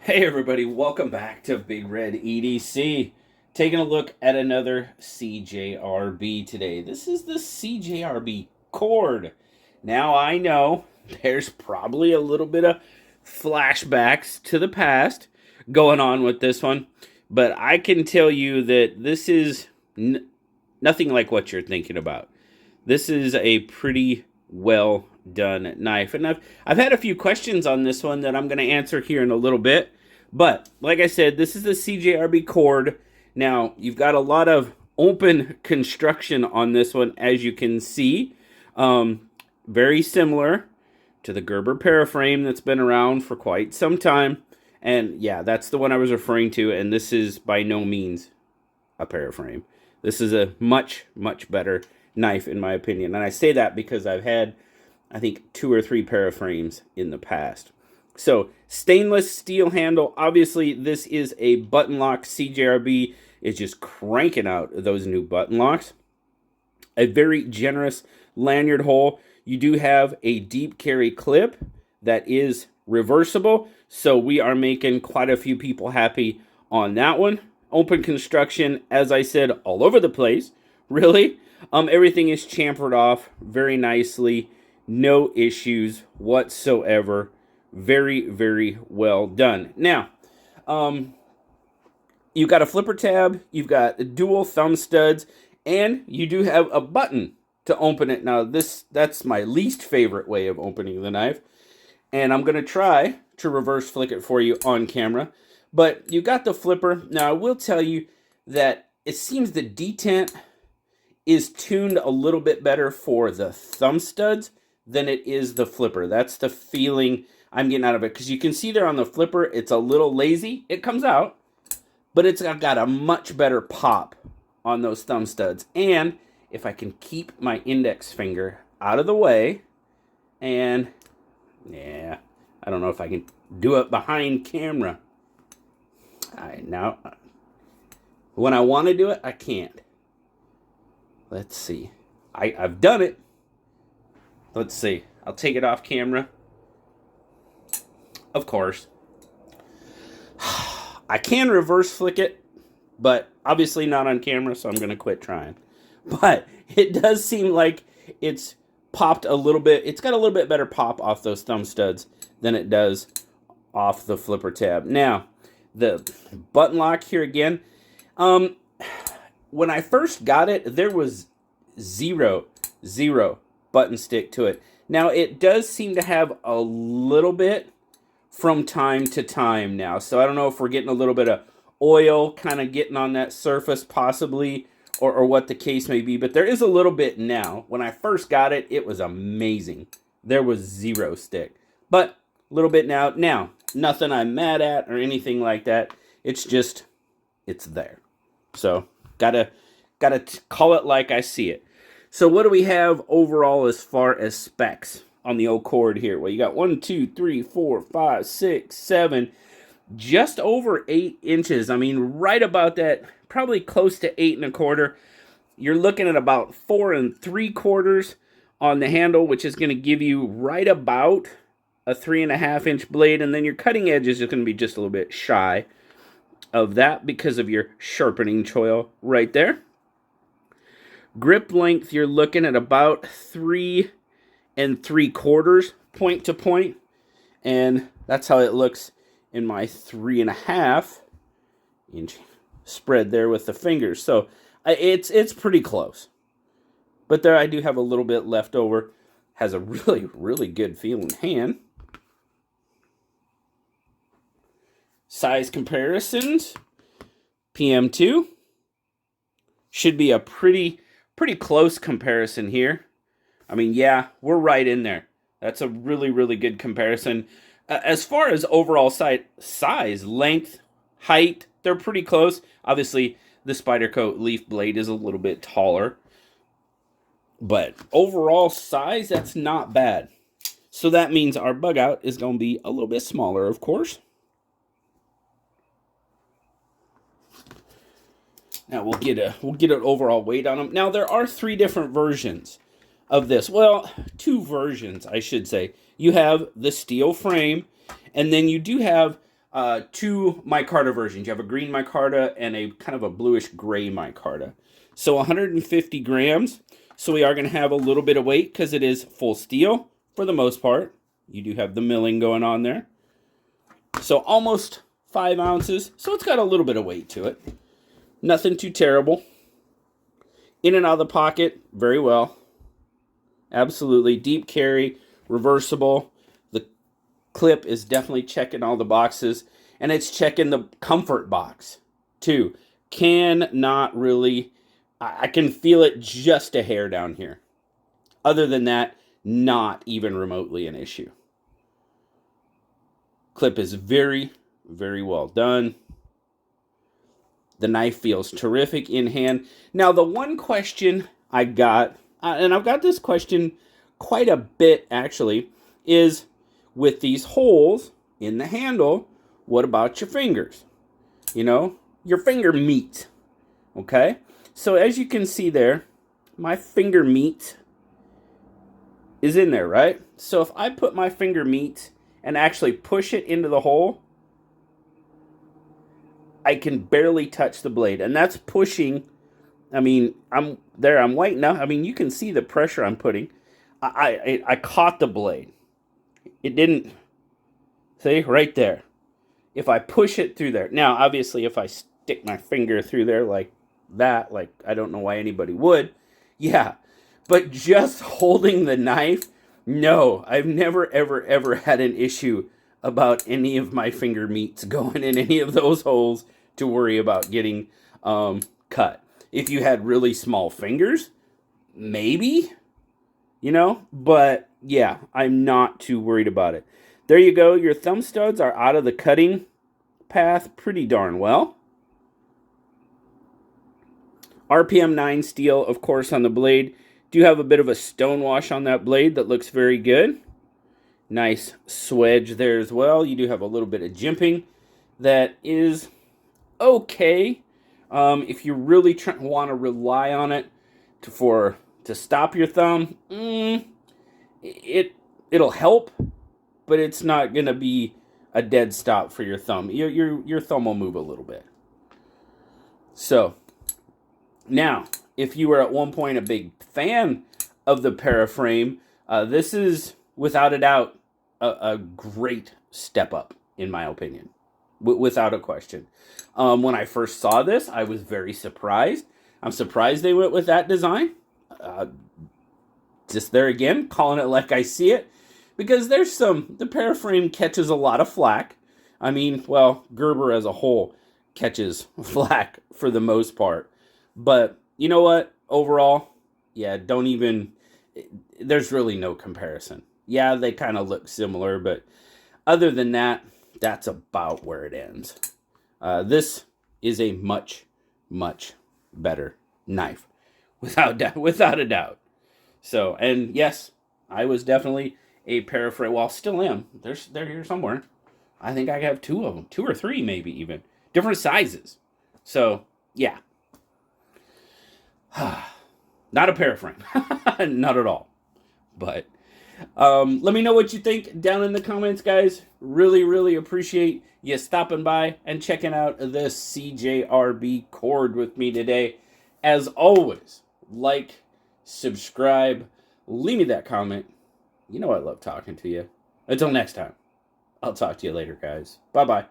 Hey everybody, welcome back to BigRedEDC. Taking a look at another CJRB today. This is the CJRB Chord. Now I know there's probably a little bit of flashbacks to the past going on with this one, but I can tell you that this is nothing like what you're thinking about. This is a pretty well done knife. And I've had a few questions on this one that I'm going to answer here in a little bit. But like I said, this is the CJRB Chord. Now, you've got a lot of open construction on this one, as you can see. Very similar to the Gerber paraframe that's been around for quite some time. And yeah, that's the one I was referring to. And this is by no means a paraframe. This is a much, much better knife in my opinion. And I say that because I've had, I think, 2 or 3 paraframes in the past. So stainless steel handle. Obviously, this is a button lock. CJRB is just cranking out those new button locks. A very generous lanyard hole. You do have a deep carry clip that is reversible. So we are making quite a few people happy on that one. Open construction, as I said, all over the place. Really. Everything is chamfered off very nicely. No issues whatsoever. Very, very well done. Now, you've got a flipper tab, you've got dual thumb studs, and you do have a button to open it. Now, that's my least favorite way of opening the knife, and I'm going to try to reverse flick it for you on camera. But you got the flipper. Now, I will tell you that it seems the detent is tuned a little bit better for the thumb studs than it is the flipper. That's the feeling I'm getting out of it. Because you can see there on the flipper, it's a little lazy. It comes out, but it's got a much better pop on those thumb studs. And if I can keep my index finger out of the way, and yeah, I don't know if I can do it behind camera. Now, when I want to do it, I can't. Let's see. I've done it. Let's see. I'll take it off camera. Of course. I can reverse flick it, but obviously not on camera, so I'm going to quit trying. But it does seem like it's popped a little bit. It's got a little bit better pop off those thumb studs than it does off the flipper tab. Now, the button lock here again. When I first got it, there was zero button stick to it. Now, it does seem to have a little bit from time to time now. So I don't know if we're getting a little bit of oil kind of getting on that surface possibly, or what the case may be. But there is a little bit now. When I first got it, it was amazing. There was zero stick. But a little bit now. Now, nothing I'm mad at or anything like that. It's just, it's there. So, gotta call it like I see it. So what do we have overall as far as specs on the old Chord here? Well, you got 1, 2, 3, 4, 5, 6, 7, just over 8 inches. I mean, right about that, probably close to 8 1/4. You're looking at about 4 3/4 on the handle, which is going to give you right about a 3.5 inch blade, and then your cutting edge is going to be just a little bit shy of that because of your sharpening choil right there. Grip length, you're looking at about 3 3/4 point to point, and that's how it looks in my 3.5 inch spread there with the fingers. So it's pretty close, but there I do have a little bit left over. Has a really, really good feeling hand. Size comparisons, PM2 should be a pretty close comparison here. I mean, yeah, we're right in there. That's a really, really good comparison. As far as overall size, length, height, they're pretty close. Obviously, the Spyderco leaf blade is a little bit taller. But overall size, that's not bad. So that means our bug out is going to be a little bit smaller, of course. Now we'll get an overall weight on them. Now there are 3 different versions of this. Well, 2 versions, I should say. You have the steel frame, and then you do have two micarta versions. You have a green micarta and a kind of a bluish gray micarta. So 150 grams. So we are going to have a little bit of weight because it is full steel for the most part. You do have the milling going on there. So almost 5 ounces. So it's got a little bit of weight to it. Nothing too terrible. In and out of the pocket, very well. Absolutely. Deep carry, reversible. The clip is definitely checking all the boxes. And it's checking the comfort box, too. Cannot really... I can feel it just a hair down here. Other than that, not even remotely an issue. Clip is very, very well done. The knife feels terrific in hand. Now, the one question I got, and I've got this question quite a bit actually, is with these holes in the handle, what about your fingers? You know, your finger meat, okay? So as you can see there, my finger meat is in there, right? So if I put my finger meat and actually push it into the hole, I can barely touch the blade. And that's pushing, I mean, I'm white enough. I mean, you can see the pressure I'm putting. I caught the blade. It didn't, see, right there. If I push it through there. Now, obviously, if I stick my finger through there like that, like I don't know why anybody would, yeah, but just holding the knife, no, I've never ever had an issue about any of my finger meats going in any of those holes to worry about getting cut. If you had really small fingers, maybe, you know, but yeah, I'm not too worried about it. There you go. Your thumb studs are out of the cutting path pretty darn well. RPM 9 steel, of course, on the blade. Do have a bit of a stonewash on that blade that looks very good. Nice swedge there as well. You do have a little bit of jimping that is okay. If you really want to rely on it to stop your thumb, it'll help, but it's not going to be a dead stop for your thumb. Your thumb will move a little bit. So, now, if you were at one point a big fan of the Paraframe, this is, without a doubt, a great step up, in my opinion. Without a question. When I first saw this, I was very surprised. I'm surprised they went with that design. Just there again, calling it like I see it. Because the Paraframe catches a lot of flack. I mean, well, Gerber as a whole catches flack for the most part. But, you know what? Overall, yeah, there's really no comparison. Yeah, they kind of look similar, but other than that, that's about where it ends. This is a much, much better knife. Without a doubt. So, and yes, I was definitely a Paraframe. Well, still am. They're here somewhere. I think I have 2 of them. 2 or 3 maybe even. Different sizes. So, yeah. Not a Paraframe. Not at all. But let me know what you think down in the comments, guys. Really, really appreciate you stopping by and checking out this CJRB Chord with me today. As always, like, subscribe, leave me that comment. You know I love talking to you. Until next time, I'll talk to you later, guys. Bye-bye.